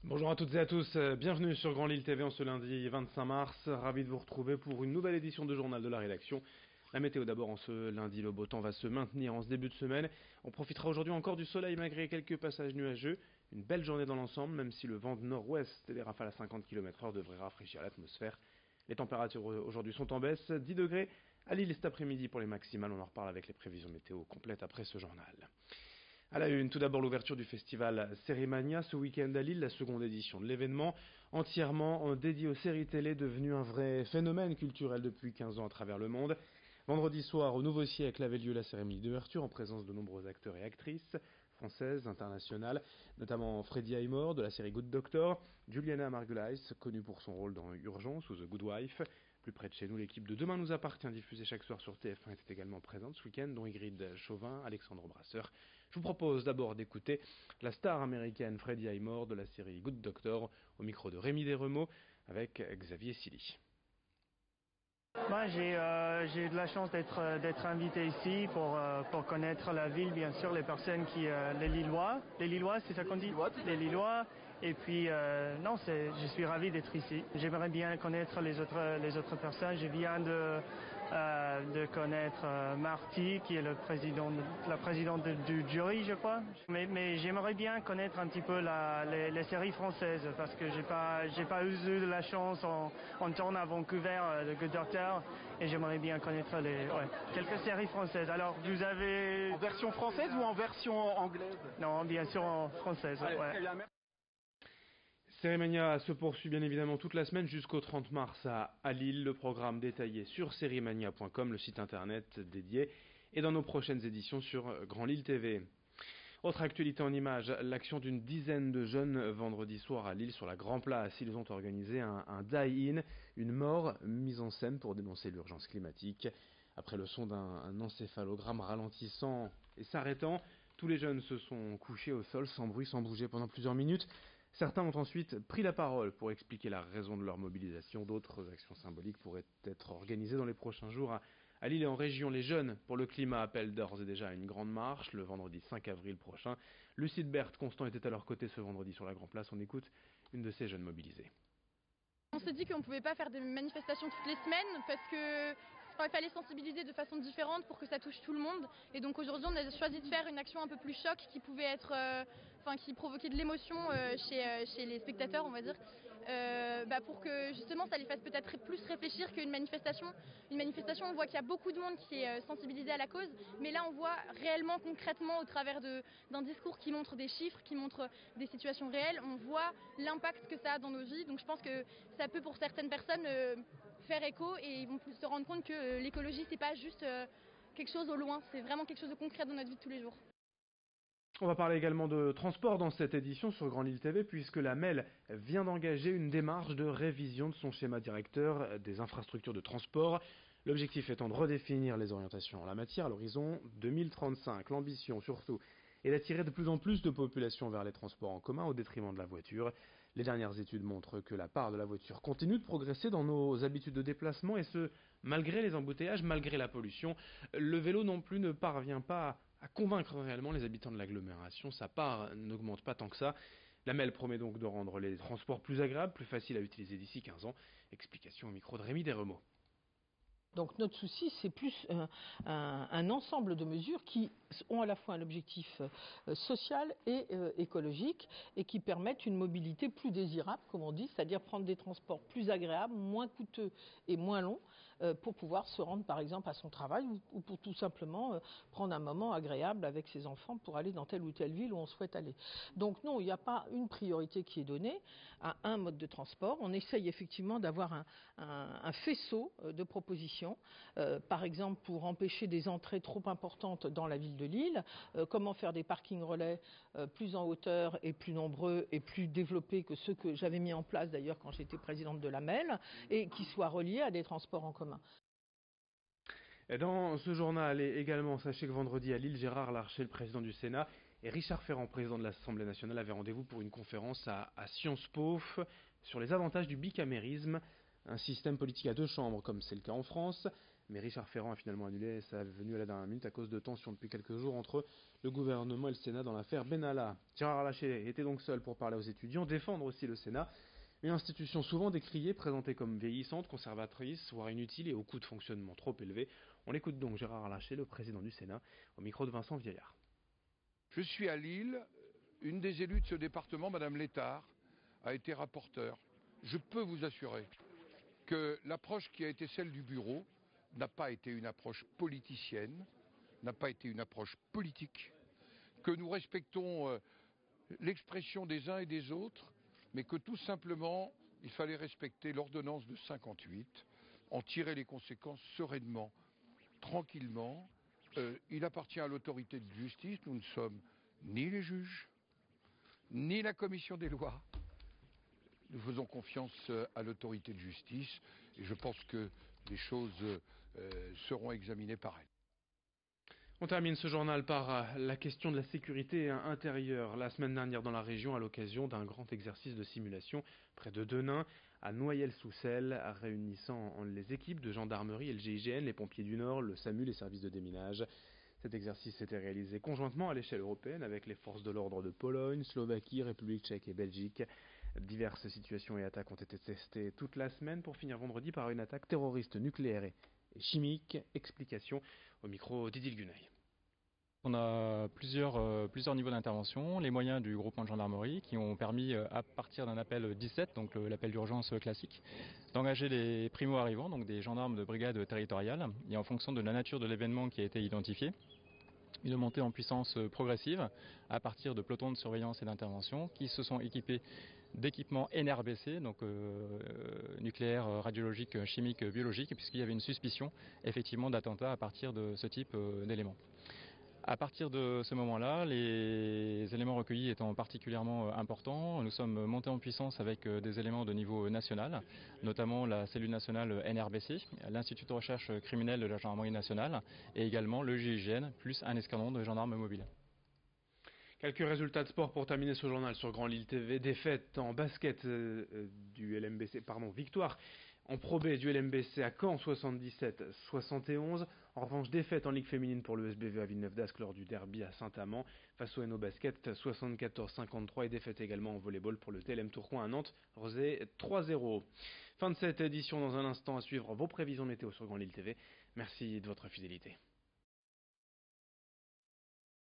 Bonjour à toutes et à tous, bienvenue sur Grand Lille TV en ce lundi 25 mars. Ravi de vous retrouver pour une nouvelle édition de Journal de la Rédaction. La météo d'abord en ce lundi, le beau temps va se maintenir en ce début de semaine. On profitera aujourd'hui encore du soleil malgré quelques passages nuageux. Une belle journée dans l'ensemble, même si le vent de nord-ouest et les rafales à 50 km/h devraient rafraîchir l'atmosphère. Les températures aujourd'hui sont en baisse, 10 degrés à Lille cet après-midi pour les maximales. On en reparle avec les prévisions météo complètes après ce journal. À la une, tout d'abord l'ouverture du festival Sérimania ce week-end à Lille, la seconde édition de l'événement, entièrement dédié aux séries télé, devenu un vrai phénomène culturel depuis 15 ans à travers le monde. Vendredi soir, au Nouveau Siècle, avait lieu la cérémonie d'ouverture en présence de nombreux acteurs et actrices françaises, internationales, notamment Freddie Highmore de la série Good Doctor, Juliana Margulies, connue pour son rôle dans Urgence ou The Good Wife. Plus près de chez nous, l'équipe de Demain nous appartient, diffusée chaque soir sur TF1, était également présente ce week-end, dont Ingrid Chauvin, Alexandre Brasseur. Je vous propose d'abord d'écouter la star américaine Freddie Highmore de la série Good Doctor, au micro de Rémi Desremeaux avec Xavier Silly. J'ai eu de la chance d'être invité ici pour connaître la ville, bien sûr, les personnes les Lillois. Les Lillois, c'est ça qu'on dit? Les Lillois. Et puis, non, je suis ravi d'être ici. J'aimerais bien connaître les autres personnes. Je viens de connaître Marty, qui est la présidente du jury, je crois. Mais j'aimerais bien connaître un petit peu les séries françaises, parce que j'ai pas eu de la chance. On tourne à Vancouver, de Good Doctor, et j'aimerais bien connaître quelques séries françaises. Alors, vous avez... En version française ou en version anglaise? Non, bien sûr en française. Allez, Ouais. très bien, merci. Sérimania se poursuit bien évidemment toute la semaine jusqu'au 30 mars à Lille. Le programme détaillé sur sérimania.com, le site internet dédié, et dans nos prochaines éditions sur Grand Lille TV. Autre actualité en images, l'action d'une dizaine de jeunes vendredi soir à Lille sur la Grand Place. Ils ont organisé un die-in, une mort mise en scène pour dénoncer l'urgence climatique. Après le son d'un encéphalogramme ralentissant et s'arrêtant, tous les jeunes se sont couchés au sol sans bruit, sans bouger pendant plusieurs minutes. Certains ont ensuite pris la parole pour expliquer la raison de leur mobilisation. D'autres actions symboliques pourraient être organisées dans les prochains jours à Lille et en région. Les jeunes pour le climat appellent d'ores et déjà à une grande marche le vendredi 5 avril prochain. Lucide Berthe Constant était à leur côté ce vendredi sur la Grand Place. On écoute une de ces jeunes mobilisées. On s'est dit qu'on ne pouvait pas faire des manifestations toutes les semaines parce que il fallait sensibiliser de façon différente pour que ça touche tout le monde. Et donc aujourd'hui, on a choisi de faire une action un peu plus choc qui pouvait être, qui provoquait de l'émotion chez les spectateurs, on va dire, pour que justement ça les fasse peut-être plus réfléchir qu'une manifestation. Une manifestation, on voit qu'il y a beaucoup de monde qui est sensibilisé à la cause, mais là on voit réellement, concrètement, au travers d'un discours qui montre des chiffres, qui montre des situations réelles, on voit l'impact que ça a dans nos vies. Donc je pense que ça peut pour certaines personnes faire écho et ils vont se rendre compte que l'écologie c'est pas juste quelque chose au loin, c'est vraiment quelque chose de concret dans notre vie de tous les jours. On va parler également de transport dans cette édition sur Grand Lille TV puisque la MEL vient d'engager une démarche de révision de son schéma directeur des infrastructures de transport. L'objectif étant de redéfinir les orientations en la matière à l'horizon 2035. L'ambition surtout est d'attirer de plus en plus de populations vers les transports en commun au détriment de la voiture. Les dernières études montrent que la part de la voiture continue de progresser dans nos habitudes de déplacement et ce, malgré les embouteillages, malgré la pollution. Le vélo non plus ne parvient pas à convaincre réellement les habitants de l'agglomération. Sa part n'augmente pas tant que ça. La MEL promet donc de rendre les transports plus agréables, plus faciles à utiliser d'ici 15 ans. Explication au micro de Rémi Desremeaux. Donc notre souci, c'est plus un ensemble de mesures qui ont à la fois un objectif social et écologique et qui permettent une mobilité plus désirable, comme on dit, c'est-à-dire prendre des transports plus agréables, moins coûteux et moins longs pour pouvoir se rendre par exemple à son travail ou pour tout simplement prendre un moment agréable avec ses enfants pour aller dans telle ou telle ville où on souhaite aller. Donc non, il n'y a pas une priorité qui est donnée à un mode de transport. On essaye effectivement d'avoir un faisceau de propositions, par exemple pour empêcher des entrées trop importantes dans la ville de Lille, comment faire des parkings relais plus en hauteur et plus nombreux et plus développés que ceux que j'avais mis en place d'ailleurs quand j'étais présidente de la MEL et qui soient reliés à des transports en commun. Dans ce journal, et également, sachez que vendredi à Lille, Gérard Larcher, le président du Sénat, et Richard Ferrand, président de l'Assemblée nationale, avaient rendez-vous pour une conférence à Sciences Po sur les avantages du bicamérisme, un système politique à deux chambres comme c'est le cas en France. Mais Richard Ferrand a finalement annulé sa venue à la dernière minute à cause de tensions depuis quelques jours entre le gouvernement et le Sénat dans l'affaire Benalla. Gérard Larcher était donc seul pour parler aux étudiants, défendre aussi le Sénat. Une institution souvent décriée, présentée comme vieillissante, conservatrice, voire inutile et au coût de fonctionnement trop élevé. On écoute donc Gérard Larcher, le président du Sénat, au micro de Vincent Vieillard. Je suis à Lille, une des élues de ce département, Madame Létard, a été rapporteure. Je peux vous assurer que l'approche qui a été celle du bureau n'a pas été une approche politicienne, n'a pas été une approche politique, que nous respectons l'expression des uns et des autres, mais que tout simplement, il fallait respecter l'ordonnance de 58, en tirer les conséquences sereinement, tranquillement. Il appartient à l'autorité de justice, nous ne sommes ni les juges, ni la commission des lois. Nous faisons confiance à l'autorité de justice et je pense que les choses seront examinées par elle. On termine ce journal par la question de la sécurité intérieure. La semaine dernière dans la région, à l'occasion d'un grand exercice de simulation près de Denain, à Noyelles-sous-Celle, réunissant les équipes de gendarmerie et le GIGN, les pompiers du Nord, le SAMU, les services de déminage. Cet exercice s'était réalisé conjointement à l'échelle européenne avec les forces de l'ordre de Pologne, Slovaquie, République tchèque et Belgique. Diverses situations et attaques ont été testées toute la semaine pour finir vendredi par une attaque terroriste nucléaire et chimique. Explication au micro d'Idil Gunay. On a plusieurs niveaux d'intervention, les moyens du groupement de gendarmerie qui ont permis, à partir d'un appel 17, donc l'appel d'urgence classique, d'engager les primo-arrivants, donc des gendarmes de brigade territoriale, et en fonction de la nature de l'événement qui a été identifié, une montée en puissance progressive à partir de pelotons de surveillance et d'intervention qui se sont équipés d'équipements NRBC, donc nucléaire, radiologique, chimique, biologique, puisqu'il y avait une suspicion effectivement d'attentat à partir de ce type d'éléments. À partir de ce moment-là, les éléments recueillis étant particulièrement importants, nous sommes montés en puissance avec des éléments de niveau national, notamment la cellule nationale NRBC, l'Institut de recherche criminelle de la gendarmerie nationale et également le GIGN, plus un escadron de gendarmes mobiles. Quelques résultats de sport pour terminer ce journal sur Grand Lille TV. Défaite en basket du LMBC, victoire en Pro B du LMBC à Caen 77-71. En revanche, défaite en Ligue féminine pour le SBV à Villeneuve-d'Ascq lors du derby à Saint-Amand face au NO Basket 74-53 et défaite également en volleyball pour le TLM Tourcoing à Nantes, Rosé 3-0. Fin de cette édition, dans un instant à suivre vos prévisions météo sur Grand Lille TV. Merci de votre fidélité.